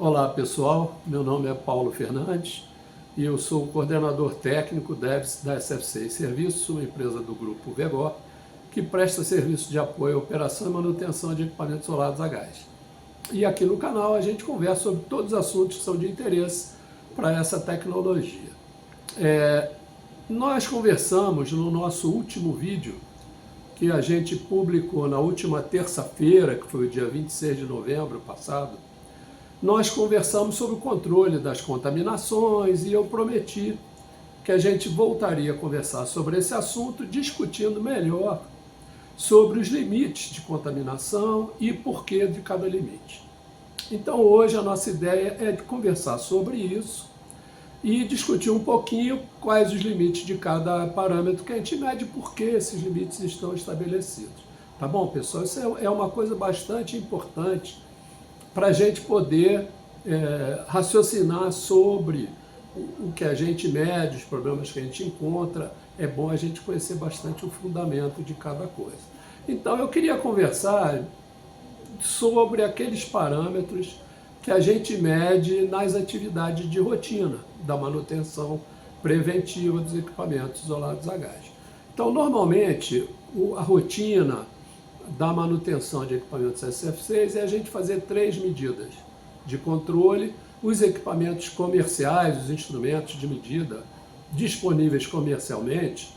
Olá pessoal, meu nome é Paulo Fernandes e eu sou o coordenador técnico DEVS da SFC Serviços, uma empresa do grupo VEGOR, que presta serviço de apoio à operação e manutenção de equipamentos isolados a gás. E aqui no canal a gente conversa sobre todos os assuntos que são de interesse para essa tecnologia. Nós conversamos no nosso último vídeo, que a gente publicou na última terça-feira, que foi o dia 26 de novembro passado. Nós conversamos sobre o controle das contaminações e eu prometi que a gente voltaria a conversar sobre esse assunto, discutindo melhor sobre os limites de contaminação e porquê de cada limite. Então hoje a nossa ideia é de conversar sobre isso e discutir um pouquinho quais os limites de cada parâmetro que a gente mede e por que esses limites estão estabelecidos. Tá bom, pessoal? Isso é uma coisa bastante importante para a gente poder raciocinar sobre o que a gente mede, os problemas que a gente encontra. É bom a gente conhecer bastante o fundamento de cada coisa. Então eu queria conversar sobre aqueles parâmetros que a gente mede nas atividades de rotina da manutenção preventiva dos equipamentos isolados a gás. Então, normalmente, a rotina da manutenção de equipamentos SF6 é a gente fazer 3 medidas de controle. Os equipamentos comerciais, os instrumentos de medida disponíveis comercialmente,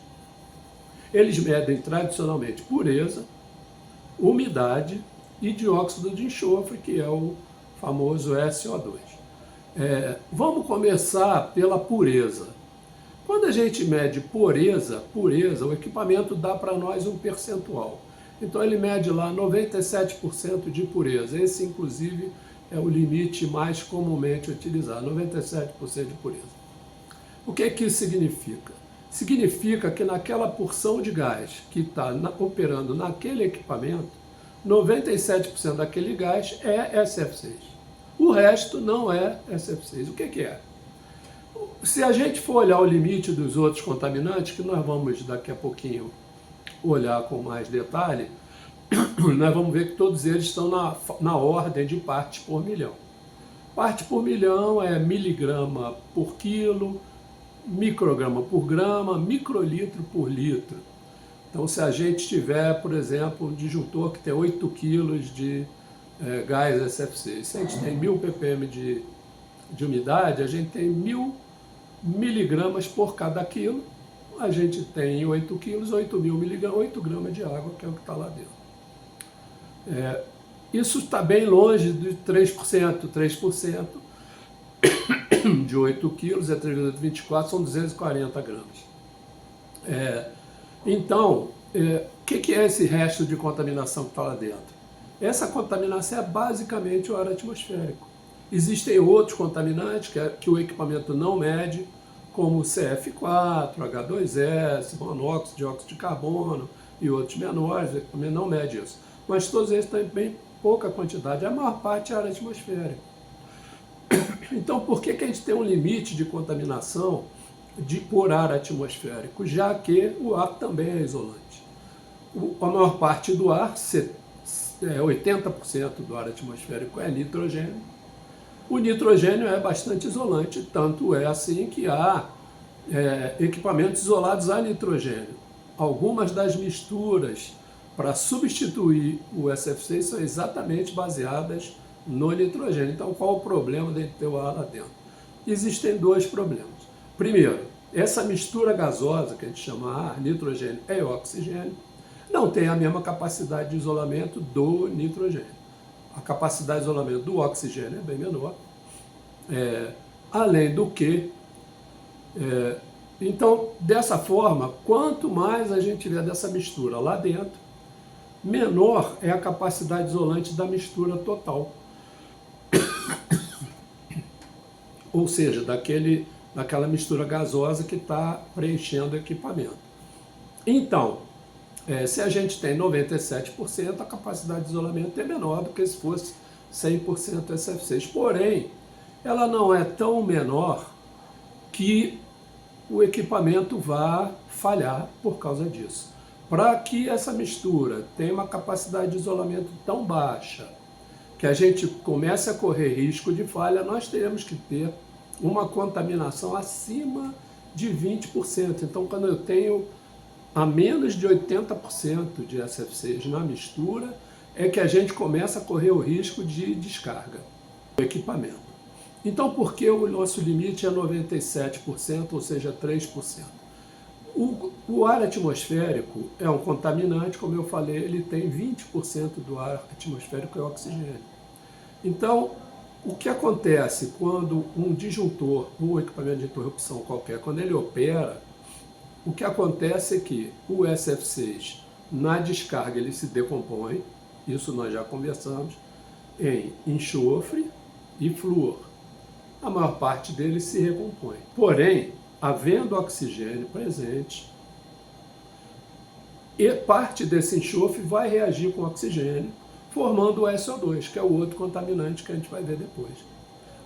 eles medem tradicionalmente pureza, umidade e dióxido de enxofre, que é o famoso SO2. Vamos começar pela pureza. Quando a gente mede pureza, o equipamento dá para nós um percentual. Então ele mede lá 97% de pureza. Esse, inclusive, é o limite mais comumente utilizado, 97% de pureza. O que isso significa? Significa que naquela porção de gás que está operando naquele equipamento, 97% daquele gás é SF6. O resto não é SF6. O que é? Se a gente for olhar o limite dos outros contaminantes, que nós vamos daqui a pouquinho olhar com mais detalhe, nós vamos ver que todos eles estão na ordem de partes por milhão. Parte por milhão é miligrama por quilo, micrograma por grama, microlitro por litro. Então, se a gente tiver, por exemplo, um disjuntor que tem 8 quilos de gás SF6, se a gente tem 1000 ppm de umidade, a gente tem 1000 miligramas por cada quilo, a gente tem 8 quilos, 8.000 miligramas, 8 gramas de água, que é o que está lá dentro. Isso está bem longe de 3%. 3% de 8 quilos é 3 vezes 24, são 240 gramas. Então, o que é esse resto de contaminação que está lá dentro? Essa contaminação é basicamente o ar atmosférico. Existem outros contaminantes que o equipamento não mede, como o CF4, H2S, monóxido, dióxido de carbono e outros menores. O equipamento não mede isso. Mas todos eles têm bem pouca quantidade, a maior parte é ar atmosférico. Então, por que a gente tem um limite de contaminação por ar atmosférico? Já que o ar também é isolante. A maior parte do ar, 80% do ar atmosférico é nitrogênio. O nitrogênio é bastante isolante, tanto é assim que há equipamentos isolados a nitrogênio. Algumas das misturas para substituir o SF6 são exatamente baseadas no nitrogênio. Então, qual o problema de ter o ar lá dentro? Existem dois problemas. Primeiro, essa mistura gasosa, que a gente chama ar, nitrogênio e oxigênio, não tem a mesma capacidade de isolamento do nitrogênio. A capacidade de isolamento do oxigênio é bem menor. Além do que, então, dessa forma, quanto mais a gente tiver dessa mistura lá dentro, menor é a capacidade isolante da mistura total. Ou seja, daquela mistura gasosa que está preenchendo o equipamento. Então, se a gente tem 97%, a capacidade de isolamento é menor do que se fosse 100% SF6. Porém, ela não é tão menor que o equipamento vá falhar por causa disso. Para que essa mistura tenha uma capacidade de isolamento tão baixa que a gente comece a correr risco de falha, nós teremos que ter uma contaminação acima de 20%. Então, quando eu tenho a menos de 80% de SFCs na mistura, é que a gente começa a correr o risco de descarga do equipamento. Então, por que o nosso limite é 97%, ou seja, 3%? O ar atmosférico é um contaminante, como eu falei, ele tem 20% do ar atmosférico é oxigênio. Então, o que acontece quando um disjuntor, um equipamento de interrupção qualquer, quando ele opera, o que acontece é que o SF6, na descarga, ele se decompõe, isso nós já conversamos, em enxofre e flúor. A maior parte dele se recompõe. Porém, havendo oxigênio presente, e parte desse enxofre vai reagir com oxigênio, formando o SO2, que é o outro contaminante que a gente vai ver depois.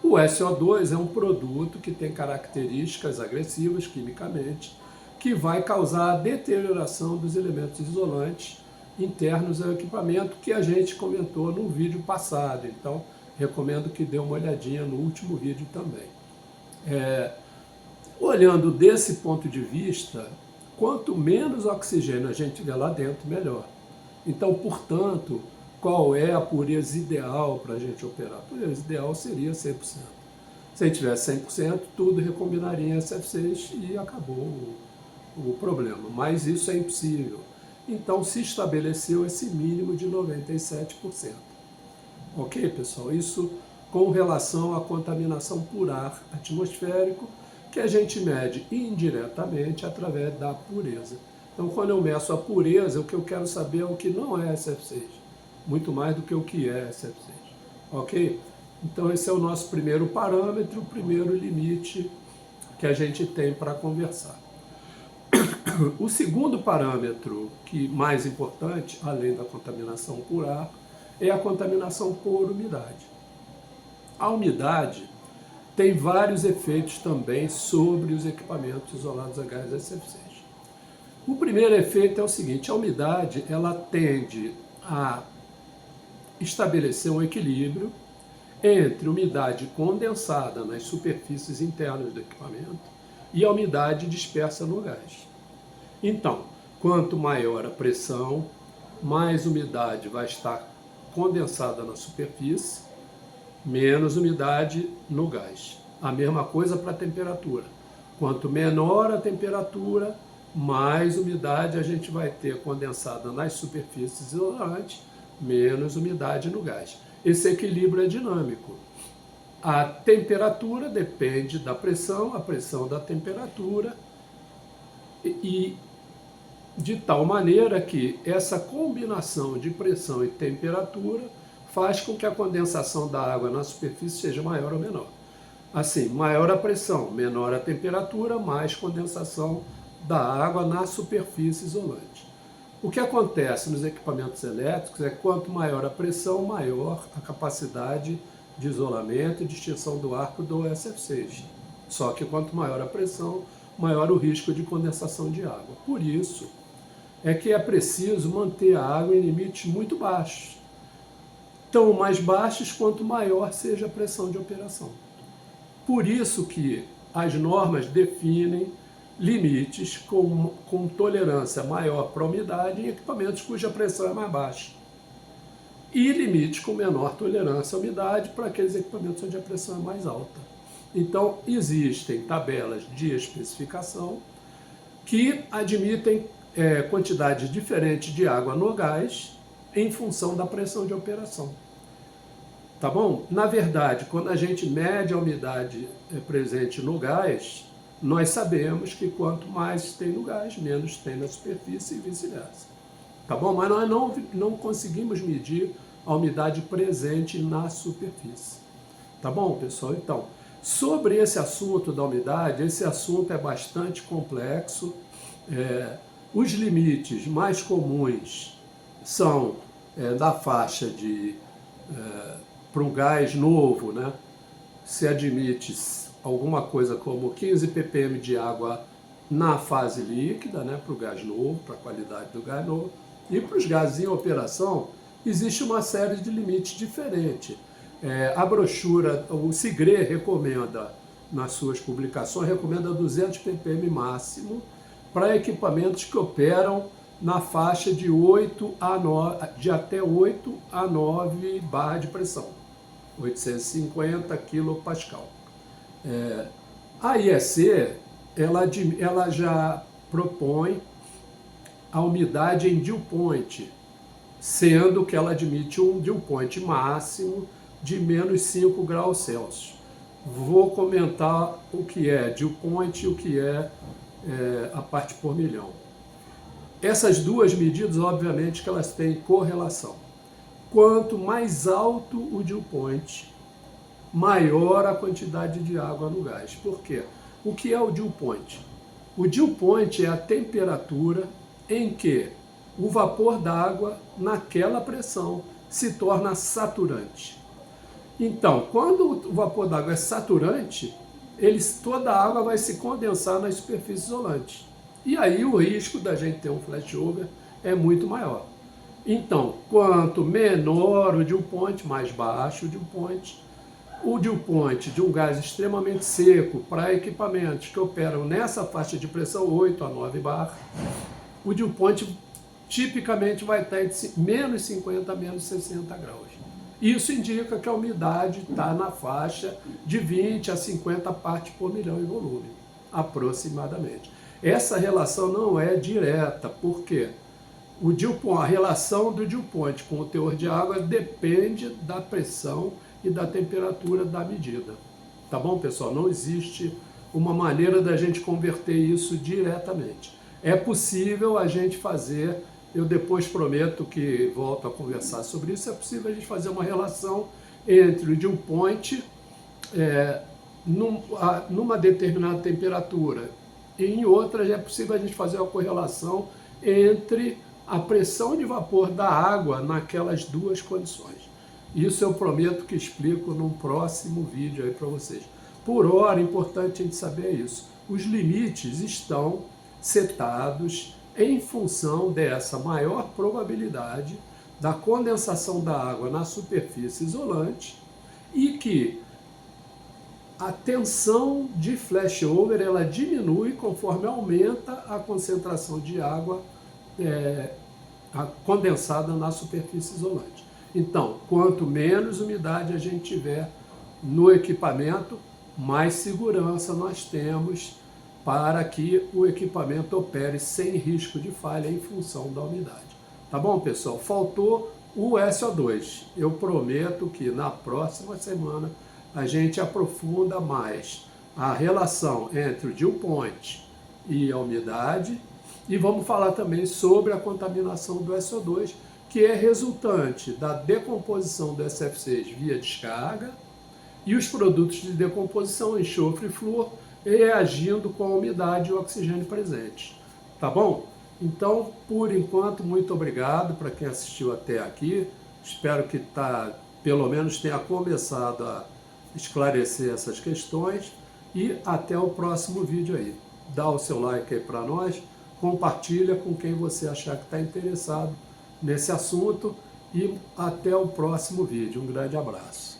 O SO2 é um produto que tem características agressivas quimicamente, que vai causar a deterioração dos elementos isolantes internos ao equipamento, que a gente comentou no vídeo passado. Então, recomendo que dê uma olhadinha no último vídeo também. Olhando desse ponto de vista, quanto menos oxigênio a gente tiver lá dentro, melhor. Então, portanto, qual é a pureza ideal para a gente operar? A pureza ideal seria 100%. Se a gente tivesse 100%, tudo recombinaria em SF6 e acabou o problema. Mas isso é impossível. Então, se estabeleceu esse mínimo de 97%. Ok, pessoal? Isso com relação à contaminação por ar atmosférico, que a gente mede indiretamente através da pureza. Então, quando eu meço a pureza, o que eu quero saber é o que não é SF6, muito mais do que o que é SF6. Ok? Então, esse é o nosso primeiro parâmetro, o primeiro limite que a gente tem para conversar. O segundo parâmetro, que mais importante, além da contaminação por ar, é a contaminação por umidade. A umidade tem vários efeitos também sobre os equipamentos isolados a gás SF6. O primeiro efeito é o seguinte: a umidade ela tende a estabelecer um equilíbrio entre umidade condensada nas superfícies internas do equipamento e a umidade dispersa no gás. Então, quanto maior a pressão, mais umidade vai estar condensada na superfície, menos umidade no gás. A mesma coisa para a temperatura. Quanto menor a temperatura, mais umidade a gente vai ter condensada nas superfícies isolantes, menos umidade no gás. Esse equilíbrio é dinâmico. A temperatura depende da pressão, a pressão da temperatura, e de tal maneira que essa combinação de pressão e temperatura faz com que a condensação da água na superfície seja maior ou menor. Assim, maior a pressão, menor a temperatura, mais condensação da água na superfície isolante. O que acontece nos equipamentos elétricos é que quanto maior a pressão, maior a capacidade de isolamento e de extinção do ar do SF6. Só que quanto maior a pressão, maior o risco de condensação de água. Por isso é que é preciso manter a água em limites muito baixos. Tão mais baixos quanto maior seja a pressão de operação. Por isso que as normas definem limites com tolerância maior para a umidade em equipamentos cuja pressão é mais baixa. E limites com menor tolerância à umidade para aqueles equipamentos onde a pressão é mais alta. Então, existem tabelas de especificação que admitem quantidades diferentes de água no gás em função da pressão de operação. Tá bom? Na verdade, quando a gente mede a umidade presente no gás, nós sabemos que quanto mais tem no gás, menos tem na superfície e vice-versa. Tá bom? Mas nós não conseguimos medir a umidade presente na superfície. Tá bom, pessoal? Então, sobre esse assunto da umidade, esse assunto é bastante complexo. Os limites mais comuns são da faixa de, para um gás novo, né, se admite alguma coisa como 15 ppm de água na fase líquida, né, para o gás novo, para a qualidade do gás novo, e para os gases em operação existe uma série de limites diferentes. A brochura, o SIGRE recomenda, nas suas publicações, recomenda 200 ppm máximo para equipamentos que operam na faixa de até 8 a 9 bar de pressão, 850 kPa. A IEC ela já propõe a umidade em dew point, sendo que ela admite um dew point máximo de menos 5 graus Celsius. Vou comentar o que é dew point e o que é a parte por milhão. Essas duas medidas, obviamente, que elas têm correlação. Quanto mais alto o dew point, maior a quantidade de água no gás. Por quê? O que é o dew point? O dew point é a temperatura em que o vapor d'água, naquela pressão, se torna saturante. Então, quando o vapor d'água é saturante, toda a água vai se condensar na superfície isolante. E aí o risco da gente ter um flashover é muito maior. Então, quanto menor o dew point, mais baixo o dew point. O dew point de um gás extremamente seco para equipamentos que operam nessa faixa de pressão 8 a 9 bar, o dew point tipicamente vai estar de menos 50 a menos 60 graus. Isso indica que a umidade está na faixa de 20 a 50 partes por milhão em volume, aproximadamente. Essa relação não é direta, porque a relação do dew point com o teor de água depende da pressão e da temperatura da medida. Tá bom, pessoal? Não existe uma maneira da gente converter isso diretamente. É possível a gente fazer, eu depois prometo que volto a conversar sobre isso, é possível a gente fazer uma relação entre o dew point numa determinada temperatura e em outras é possível a gente fazer uma correlação entre a pressão de vapor da água naquelas duas condições. Isso eu prometo que explico num próximo vídeo aí para vocês. Por hora, é importante a gente saber isso. Os limites estão setados em função dessa maior probabilidade da condensação da água na superfície isolante e que a tensão de flashover ela diminui conforme aumenta a concentração de água condensada na superfície isolante. Então, quanto menos umidade a gente tiver no equipamento, mais segurança nós temos para que o equipamento opere sem risco de falha em função da umidade. Tá bom, pessoal? Faltou o SO2. Eu prometo que na próxima semana a gente aprofunda mais a relação entre o dew point e a umidade e vamos falar também sobre a contaminação do SO2, que é resultante da decomposição do SF6 via descarga e os produtos de decomposição, enxofre e flúor, reagindo com a umidade e o oxigênio presente. Tá bom? Então, por enquanto, muito obrigado para quem assistiu até aqui. Espero que pelo menos tenha começado a esclarecer essas questões e até o próximo vídeo aí. Dá o seu like aí para nós, compartilha com quem você achar que está interessado nesse assunto e até o próximo vídeo. Um grande abraço.